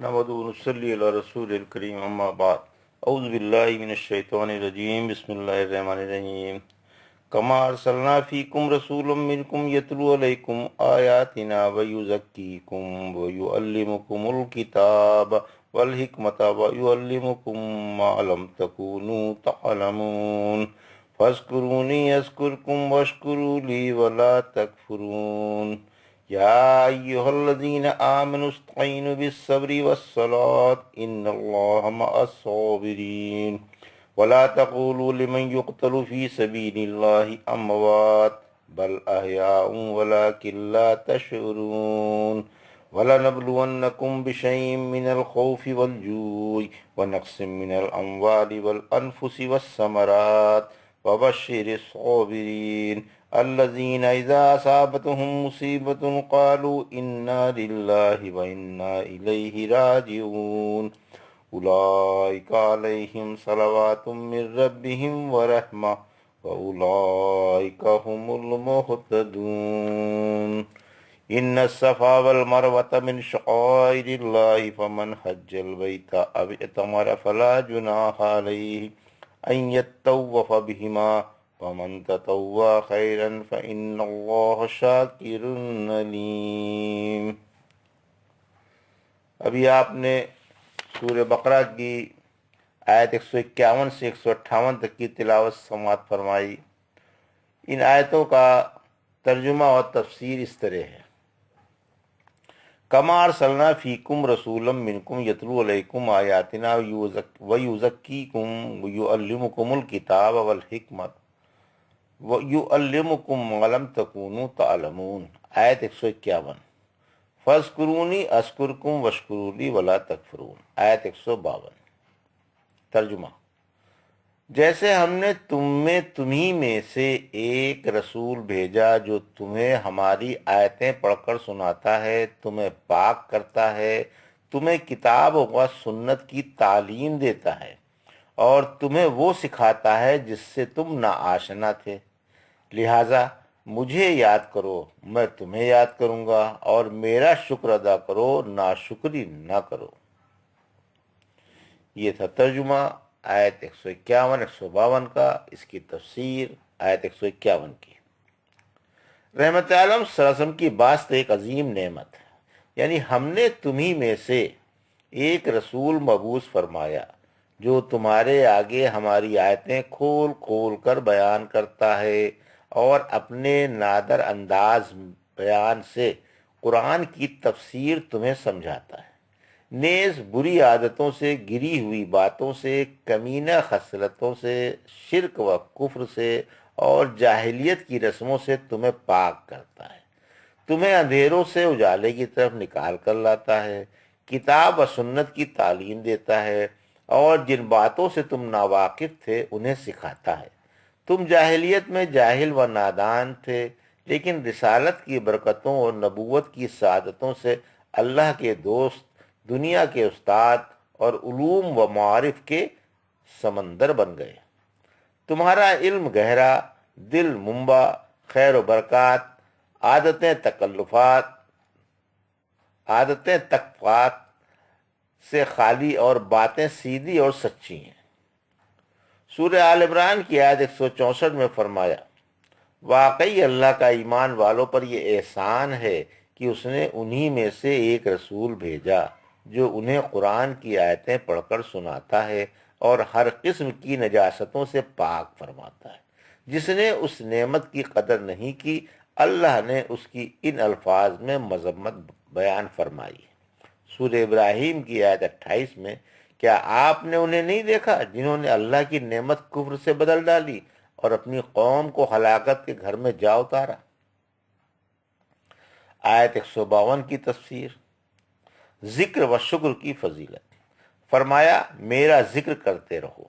نحمده ونصلي على رسول الكريم اما بعد اعوذ بالله من الشیطان الرجیم بسم اللہ الرحمن الرحیم كما ارسلنا فيكم رسولا منكم يتلو عليكم آياتنا ويزكيكم ويعلمكم الكتاب والحكمة ويعلمكم ما لم تكونوا تعلمون فاذكروني اذكركم واشكروا لي ولا تكفرون يا أيها الذين آمنوا استعينوا بالصبر والصلاة إن الله مع الصابرين ولا تقولوا لمن يقتل في سبيل الله أموات بل أحياء ولكن لا تشعرون ولنبلونكم بشيء من الخوف والجوع ونقص من الأموال والأنفس والثمرات وبشر الصابرين الذين إذا أصابتهم مصيبة قالوا إنا لله وإنا إليه راجعون أولئك عليهم صلوات من ربهم ورحمة وأولئك هم المهتدون إن الصفا والمروة من شعائر الله فمن حج البيت أو اعتمر فلا جناح عليه أن يطوف بهما ومن تطوع خيرا فإن الله شاكر عليم۔ ابھی آپ نے سورہ بقرہ کی آیت 151 سے 158 تک کی تلاوت سماعت فرمائی۔ ان آیتوں کا ترجمہ اور تفسیر اس طرح ہے: کما ارسلنا فیکم رسولا منکم یتلو علیکم آیاتنا ویزکیکم ویعلمکم الکتاب والحکمت وَيُعَلِّمُكُم مَّا لَمْ تَكُونُوا تَعْلَمُونَ۔ آیت 151۔ فَاذْكُرُونِي أَذْكُرْكُمْ وَاشْكُرُوا لِي وَلَا تَكْفُرُونَ۔ آیت 152۔ ترجمہ: جیسے ہم نے تمہیں میں سے ایک رسول بھیجا جو تمہیں ہماری آیتیں پڑھ کر سناتا ہے، تمہیں پاک کرتا ہے، تمہیں کتاب و سنت کی تعلیم دیتا ہے اور تمہیں وہ سکھاتا ہے جس سے تم ناآشنا تھے، لہٰذا مجھے یاد کرو، میں تمہیں یاد کروں گا، اور میرا شکر ادا کرو، ناشکری نہ کرو۔ یہ تھا ترجمہ آیت 151 152 کا۔ اس کی تفسیر آیت 151 کی۔ رحمت عالم صلی اللہ علیہ وسلم کی بات ایک عظیم نعمت ہے، یعنی ہم نے تمہیں میں سے ایک رسول مبعوث فرمایا جو تمہارے آگے ہماری آیتیں کھول کھول کر بیان کرتا ہے اور اپنے نادر انداز بیان سے قرآن کی تفسیر تمہیں سمجھاتا ہے، نیز بری عادتوں سے، گری ہوئی باتوں سے، کمینہ خصلتوں سے، شرک و کفر سے اور جاہلیت کی رسموں سے تمہیں پاک کرتا ہے، تمہیں اندھیروں سے اجالے کی طرف نکال کر لاتا ہے، کتاب و سنت کی تعلیم دیتا ہے اور جن باتوں سے تم ناواقف تھے انہیں سکھاتا ہے۔ تم جاہلیت میں جاہل و نادان تھے، لیکن رسالت کی برکتوں اور نبوت کی سعادتوں سے اللہ کے دوست، دنیا کے استاد اور علوم و معارف کے سمندر بن گئے۔ تمہارا علم گہرا، دل منبع، خیر و برکات، عادتیں تکفات سے خالی اور باتیں سیدھی اور سچی ہیں۔ سورہ آل عمران کی آیت 164 میں فرمایا: واقعی اللہ کا ایمان والوں پر یہ احسان ہے کہ اس نے انہی میں سے ایک رسول بھیجا جو انہیں قرآن کی آیتیں پڑھ کر سناتا ہے اور ہر قسم کی نجاستوں سے پاک فرماتا ہے۔ جس نے اس نعمت کی قدر نہیں کی، اللہ نے اس کی ان الفاظ میں مذمت بیان فرمائی ہے۔ سورہ ابراہیم کی آیت 28 میں: کیا آپ نے انہیں نہیں دیکھا جنہوں نے اللہ کی نعمت کفر سے بدل ڈالی اور اپنی قوم کو ہلاکت کے گھر میں جا اتارا؟ آیت 152 کی تفسیر: ذکر و شکر کی فضیلت۔ فرمایا: میرا ذکر کرتے رہو،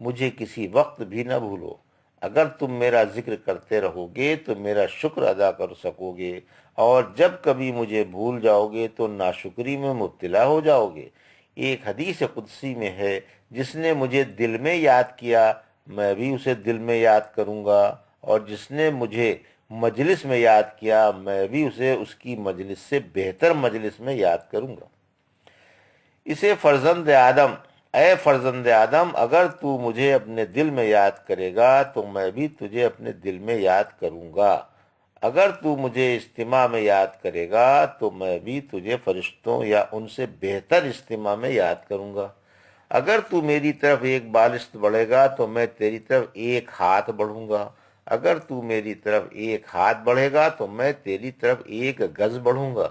مجھے کسی وقت بھی نہ بھولو۔ اگر تم میرا ذکر کرتے رہو گے تو میرا شکر ادا کر سکو گے، اور جب کبھی مجھے بھول جاؤ گے تو ناشکری میں مبتلا ہو جاؤ گے۔ ایک حدیث قدسی میں ہے: جس نے مجھے دل میں یاد کیا میں بھی اسے دل میں یاد کروں گا، اور جس نے مجھے مجلس میں یاد کیا میں بھی اسے اس کی مجلس سے بہتر مجلس میں یاد کروں گا۔ اسے فرزند آدم، اے فرزند آدم، اگر تو مجھے اپنے دل میں یاد کرے گا تو میں بھی تجھے اپنے دل میں یاد کروں گا، اگر تو مجھے اجتماع میں یاد کرے گا تو میں بھی تجھے فرشتوں یا ان سے بہتر اجتماع میں یاد کروں گا، اگر تو میری طرف ایک بالشت بڑھے گا تو میں تیری طرف ایک ہاتھ بڑھوں گا، اگر تو میری طرف ایک ہاتھ بڑھے گا تو میں تیری طرف ایک گز بڑھوں گا،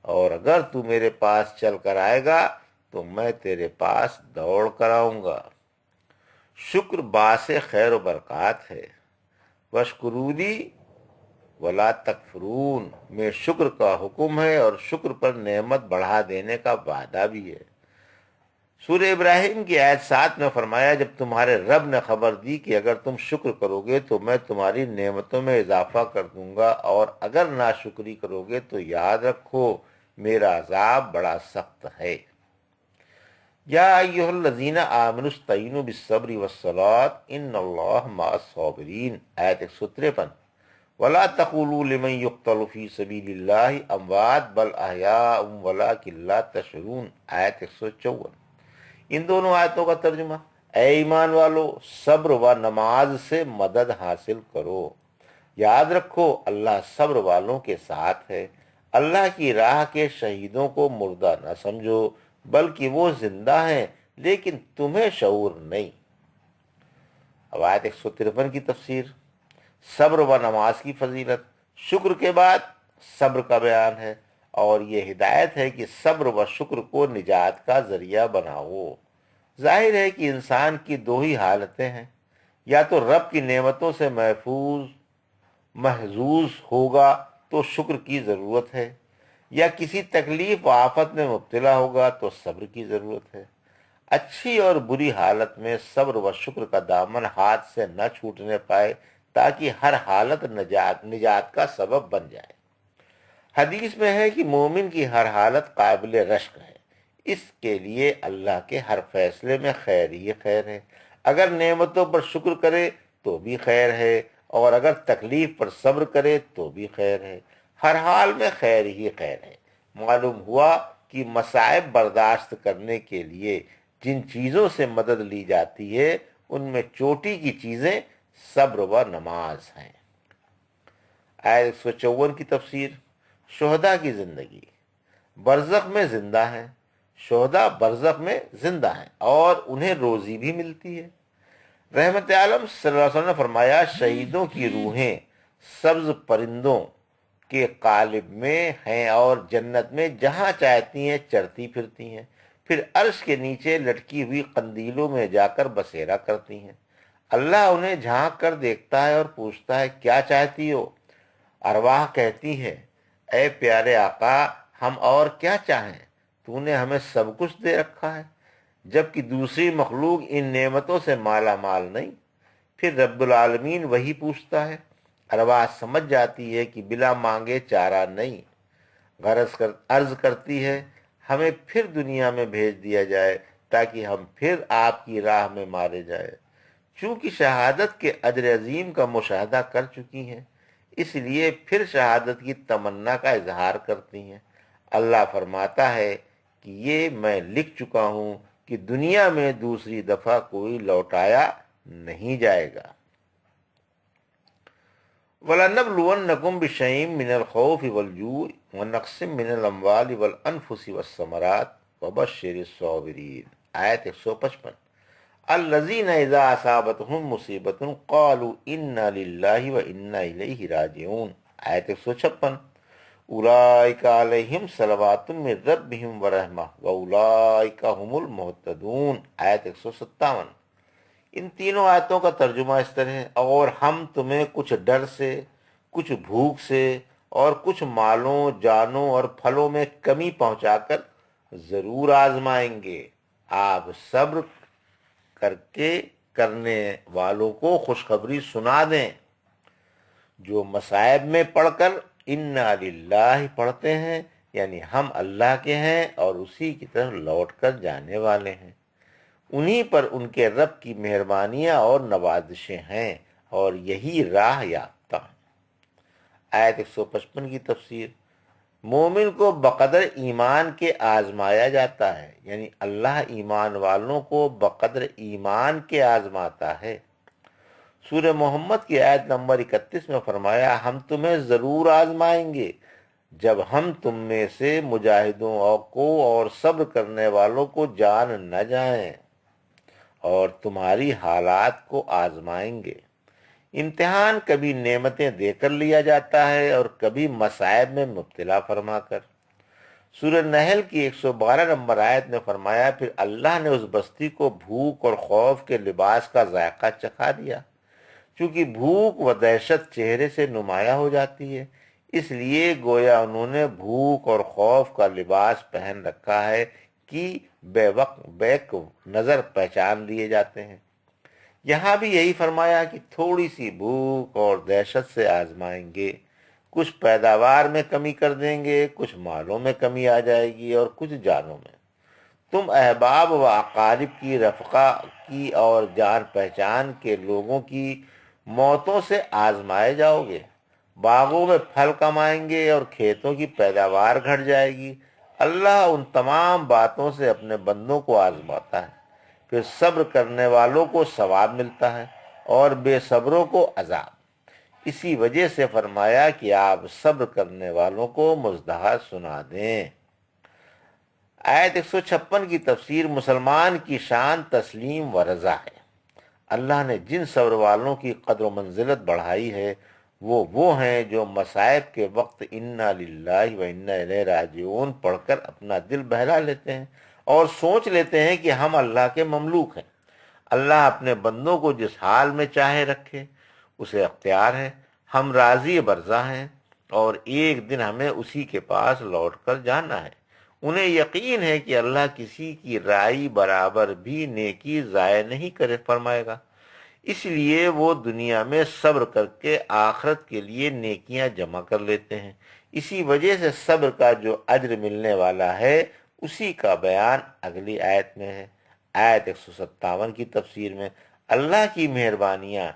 اور اگر تو میرے پاس چل کر آئے گا تو میں تیرے پاس دوڑ کر آؤں گا۔ شکر باعث خیر و برکات ہے، وشکرونی ولا تکفرون میں شکر کا حکم ہے اور شکر پر نعمت بڑھا دینے کا وعدہ بھی ہے۔ سورہ ابراہیم کی آیت 7 میں فرمایا، جب تمہارے رب نے خبر دی کہ اگر تم شکر کرو گے تو میں تمہاری نعمتوں میں اضافہ کر دوں گا، اور اگر ناشکری کرو گے تو یاد رکھو میرا عذاب بڑا سخت ہے۔ یا ایھا الذین آمنوا استعینوا بالصبر والصلاۃ ان اللہ مع الصابرین، آیت 153۔ ولا تقولوا لمن يقتل في سبيل الله اموات بل احیاء ولکن لا تشعرون، آیت 154۔ ان دونوں آیتوں کا ترجمہ، اے ایمان والو، صبر و نماز سے مدد حاصل کرو، یاد رکھو اللہ صبر والوں کے ساتھ ہے، اللہ کی راہ کے شہیدوں کو مردہ نہ سمجھو بلکہ وہ زندہ ہیں لیکن تمہیں شعور نہیں۔ اب آیت 153 کی تفسیر۔ صبر و نماز کی فضیلت، شکر کے بعد صبر کا بیان ہے، اور یہ ہدایت ہے کہ صبر و شکر کو نجات کا ذریعہ بناؤ۔ ظاہر ہے کہ انسان کی دو ہی حالتیں ہیں، یا تو رب کی نعمتوں سے محظوظ ہوگا تو شکر کی ضرورت ہے، یا کسی تکلیف و آفت میں مبتلا ہوگا تو صبر کی ضرورت ہے۔ اچھی اور بری حالت میں صبر و شکر کا دامن ہاتھ سے نہ چھوٹنے پائے تاکہ ہر حالت نجات کا سبب بن جائے۔ حدیث میں ہے کہ مومن کی ہر حالت قابل رشک ہے، اس کے لیے اللہ کے ہر فیصلے میں خیر ہی خیر ہے، اگر نعمتوں پر شکر کرے تو بھی خیر ہے، اور اگر تکلیف پر صبر کرے تو بھی خیر ہے، ہر حال میں خیر ہی خیر ہے۔ معلوم ہوا کہ مصائب برداشت کرنے کے لیے جن چیزوں سے مدد لی جاتی ہے ان میں چوٹی کی چیزیں صبر و نماز ہیں۔ آیت 154 کی تفسیر۔ شہداء کی زندگی، برزخ میں زندہ ہیں، شہداء برزخ میں زندہ ہیں اور انہیں روزی بھی ملتی ہے۔ رحمت عالم صلی اللہ علیہ وسلم نے فرمایا، شہیدوں کی روحیں سبز پرندوں کے قالب میں ہیں اور جنت میں جہاں چاہتی ہیں چرتی پھرتی ہیں، پھر عرش کے نیچے لٹکی ہوئی قندیلوں میں جا کر بسیرا کرتی ہیں۔ اللہ انہیں جھانک کر دیکھتا ہے اور پوچھتا ہے، کیا چاہتی ہو؟ ارواح کہتی ہے، اے پیارے آقا، ہم اور کیا چاہیں، تو نے ہمیں سب کچھ دے رکھا ہے، جبکہ دوسری مخلوق ان نعمتوں سے مالا مال نہیں۔ پھر رب العالمین وہی پوچھتا ہے، ارواح سمجھ جاتی ہے کہ بلا مانگے چارہ نہیں، عرض کرتی ہے، ہمیں پھر دنیا میں بھیج دیا جائے تاکہ ہم پھر آپ کی راہ میں مارے جائے۔ چونکہ شہادت کے اجر عظیم کا مشاہدہ کر چکی ہیں، اس لیے پھر شہادت کی تمنا کا اظہار کرتی ہیں۔ اللہ فرماتا ہے کہ یہ میں لکھ چکا ہوں کہ دنیا میں دوسری دفعہ کوئی لوٹایا نہیں جائے گا۔ وَلَنَبْلُوَنَّكُمْ بِشَيْءٍ مِّنَ الْخَوْفِ وَالْجُوعِ وَنَقْصٍ مِّنَ الْأَمْوَالِ وَالْأَنفُسِ وَالثَّمَرَاتِ وَبَشِّرِ الصَّابِرِينَ، آیت 155۔ الَّذِينَ إِذَا أَصَابَتْهُم مُّصِیبَةٌ قَالُوا إِنَّا لِلَّهِ وَإِنَّا إِلَیْهِ راجعون، آیت 156۔ اولئک علیہم صلوات من ربہم ورحمہ واولئک هم المہتدون، آیت 157۔ ان تینوں آیتوں کا ترجمہ اس طرح ہے، اور ہم تمہیں کچھ ڈر سے، کچھ بھوک سے اور کچھ مالوں، جانوں اور پھلوں میں کمی پہنچا کر ضرور آزمائیں گے۔ آپ صبر کر کے کرنے والوں کو خوشخبری سنا دیں۔ جو مصائب میں پڑھ کر انا للہ پڑھتے ہیں، یعنی ہم اللہ کے ہیں اور اسی کی طرف لوٹ کر جانے والے ہیں، انہی پر ان کے رب کی مہربانیاں اور نوازشیں ہیں اور یہی راہ یافتہ ہیں۔ آیت 155 کی تفسیر۔ مومن کو بقدر ایمان کے آزمایا جاتا ہے، یعنی اللہ ایمان والوں کو بقدر ایمان کے آزماتا ہے۔ سورہ محمد کی آیت نمبر 31 میں فرمایا، ہم تمہیں ضرور آزمائیں گے جب ہم تم میں سے مجاہدوں کو اور صبر کرنے والوں کو جان نہ جائیں اور تمہاری حالات کو آزمائیں گے۔ امتحان کبھی نعمتیں دے کر لیا جاتا ہے اور کبھی مصائب میں مبتلا فرما کر۔ سورہ نحل کی 112 نمبر آیت میں فرمایا، پھر اللہ نے اس بستی کو بھوک اور خوف کے لباس کا ذائقہ چکھا دیا، چونکہ بھوک و دہشت چہرے سے نمایاں ہو جاتی ہے، اس لیے گویا انہوں نے بھوک اور خوف کا لباس پہن رکھا ہے کہ بیک نظر پہچان لیے جاتے ہیں۔ یہاں بھی یہی فرمایا کہ تھوڑی سی بھوک اور دہشت سے آزمائیں گے، کچھ پیداوار میں کمی کر دیں گے، کچھ مالوں میں کمی آ جائے گی اور کچھ جانوں میں۔ تم احباب و اقارب کی، رفقا کی اور جان پہچان کے لوگوں کی موتوں سے آزمائے جاؤ گے۔ باغوں میں پھل کم آئیں گے اور کھیتوں کی پیداوار گھٹ جائے گی۔ اللہ ان تمام باتوں سے اپنے بندوں کو آزماتا ہے، پھر صبر کرنے والوں کو ثواب ملتا ہے اور بے صبروں کو عذاب۔ اسی وجہ سے فرمایا کہ آپ صبر کرنے والوں کو مزدہ سنا دیں۔ آیت 156 کی تفسیر، مسلمان کی شان تسلیم و رضا ہے۔ اللہ نے جن صبر والوں کی قدر و منزلت بڑھائی ہے وہ ہیں جو مصائب کے وقت انا للہ و انا الیہ راجعون پڑھ کر اپنا دل بہلا لیتے ہیں اور سوچ لیتے ہیں کہ ہم اللہ کے مملوک ہیں۔ اللہ اپنے بندوں کو جس حال میں چاہے رکھے، اسے اختیار ہے۔ ہم راضی برضا ہیں اور ایک دن ہمیں اسی کے پاس لوٹ کر جانا ہے۔ انہیں یقین ہے کہ اللہ کسی کی رائی برابر بھی نیکی ضائع نہیں کرے فرمائے گا، اس لیے وہ دنیا میں صبر کر کے آخرت کے لیے نیکیاں جمع کر لیتے ہیں۔ اسی وجہ سے صبر کا جو اجر ملنے والا ہے اسی کا بیان اگلی آیت میں ہے۔ آیت 157 کی تفسیر میں، اللہ کی مہربانیاں،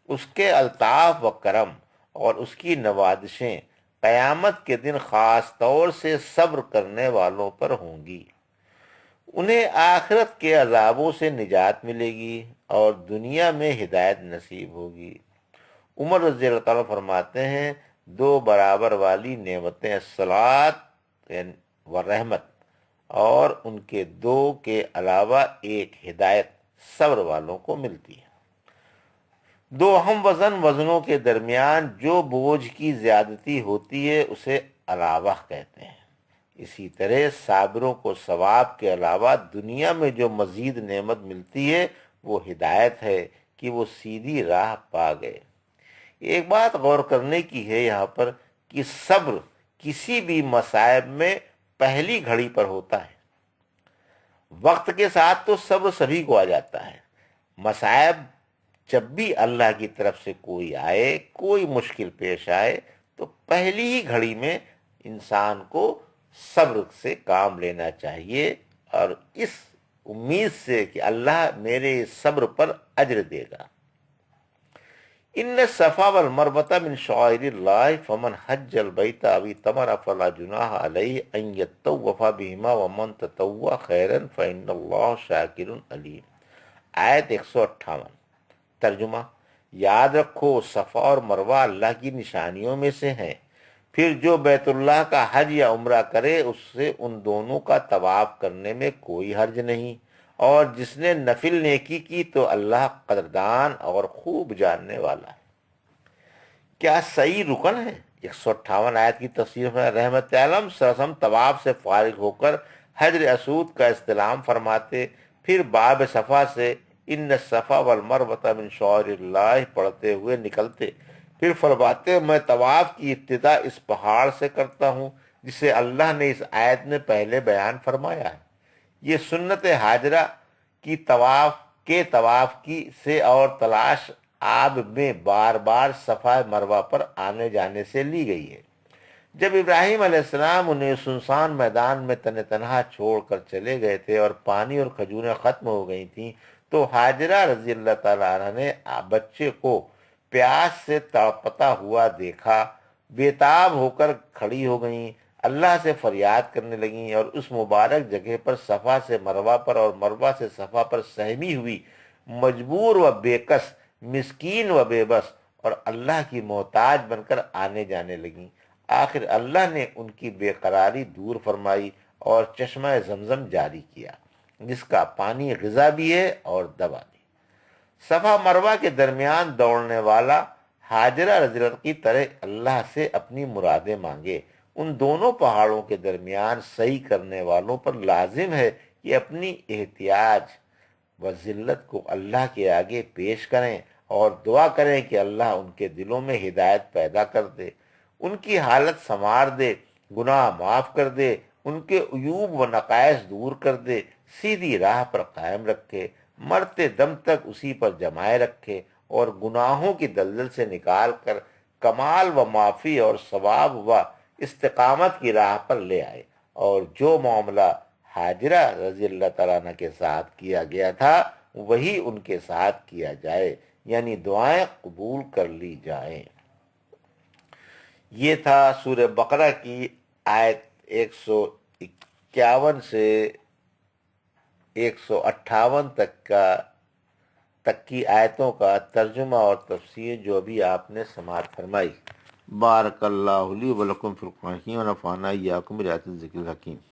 اس کے الطاف و کرم اور اس کی نوازشیں قیامت کے دن خاص طور سے صبر کرنے والوں پر ہوں گی۔ انہیں آخرت کے عذابوں سے نجات ملے گی اور دنیا میں ہدایت نصیب ہوگی۔ عمر رضی اللہ تعالیٰ فرماتے ہیں، دو برابر والی نعمتیں الصلاۃ و رحمت اور ان کے دو کے علاوہ ایک ہدایت صبر والوں کو ملتی ہے۔ دو ہم وزنوں کے درمیان جو بوجھ کی زیادتی ہوتی ہے اسے علاوہ کہتے ہیں۔ اسی طرح صابروں کو ثواب کے علاوہ دنیا میں جو مزید نعمت ملتی ہے وہ ہدایت ہے کہ وہ سیدھی راہ پا گئے۔ ایک بات غور کرنے کی ہے یہاں پر کہ صبر کسی بھی مصائب میں پہلی گھڑی پر ہوتا ہے۔ وقت کے ساتھ تو صبر سبھی کو آ جاتا ہے۔ مصائب جب بھی اللہ کی طرف سے کوئی آئے، کوئی مشکل پیش آئے، تو پہلی ہی گھڑی میں انسان کو صبر سے کام لینا چاہیے اور اس امید سے کہ اللہ میرے صبر پر اجر دے گا۔ ان الصفا والمروۃ من شعائر اللہ فمن حج البیت او اعتمر فلا جناح علیہ ان یطوف بہما ومن تطوع خیرا فإن اللہ شاکر علیم۔ آیت 158 ترجمہ، یاد رکھو صفا اور مروہ اللہ کی نشانیوں میں سے ہیں، پھر جو بیت اللہ کا حج یا عمرہ کرے اس سے ان دونوں کا طواف کرنے میں کوئی حرج نہیں، اور جس نے نفل نیکی کی تو اللہ قدردان اور خوب جاننے والا ہے۔ کیا صحیح رکن ہے؟ 158 آیت کی تفسیر میں رحمت عالم صلی اللہ علیہ وسلم طواف سے فارغ ہو کر حجر اسود کا استلام فرماتے، پھر باب صفا سے ان الصفا والمروۃ من شعائر اللہ پڑھتے ہوئے نکلتے، پھر فرماتے میں طواف کی ابتدا اس پہاڑ سے کرتا ہوں جسے اللہ نے اس آیت میں پہلے بیان فرمایا ہے۔ یہ سنت حاجرہ کی طواف کی سے اور تلاش آب میں بار بار صفا مروہ پر آنے جانے سے لی گئی ہے۔ جب ابراہیم علیہ السلام انہیں سنسان میدان میں تنہا چھوڑ کر چلے گئے تھے اور پانی اور کھجوریں ختم ہو گئی تھیں، تو ہاجرہ رضی اللہ تعالیٰ عنہ نے بچے کو پیاس سے تڑپتا ہوا دیکھا، بے تاب ہو کر کھڑی ہو گئیں۔ اللہ سے فریاد کرنے لگیں اور اس مبارک جگہ پر صفا سے مروہ پر اور مروہ سے صفا پر سہمی ہوئی مجبور و بے کس، مسکین و بے بس اور اللہ کی محتاج بن کر آنے جانے لگیں۔ آخر اللہ نے ان کی بے قراری دور فرمائی اور چشمہ زمزم جاری کیا، جس کا پانی غذا بھی ہے اور دوا بھی۔ صفا مروہ کے درمیان دوڑنے والا حاجرہ رضی اللہ کی طرح اللہ سے اپنی مرادیں مانگے۔ ان دونوں پہاڑوں کے درمیان سعی کرنے والوں پر لازم ہے کہ اپنی احتیاج و ذلت کو اللہ کے آگے پیش کریں اور دعا کریں کہ اللہ ان کے دلوں میں ہدایت پیدا کر دے، ان کی حالت سنوار دے، گناہ معاف کر دے، ان کے عیوب و نقائص دور کر دے، سیدھی راہ پر قائم رکھے، مرتے دم تک اسی پر جمائے رکھے اور گناہوں کی دلدل سے نکال کر کمال و معافی اور ثواب و استقامت کی راہ پر لے آئے، اور جو معاملہ حاجرہ رضی اللہ تعالیٰ عنہ کے ساتھ کیا گیا تھا وہی ان کے ساتھ کیا جائے، یعنی دعائیں قبول کر لی جائیں۔ یہ تھا سورہ بقرہ کی آیت 151 سے 158 تک کی آیتوں کا ترجمہ اور تفسیر جو ابھی آپ نے سماعت فرمائی۔ بارک اللہ لی ولکم فی القرآن ونفعنا ایاکم بآیات الذکر الحکیم۔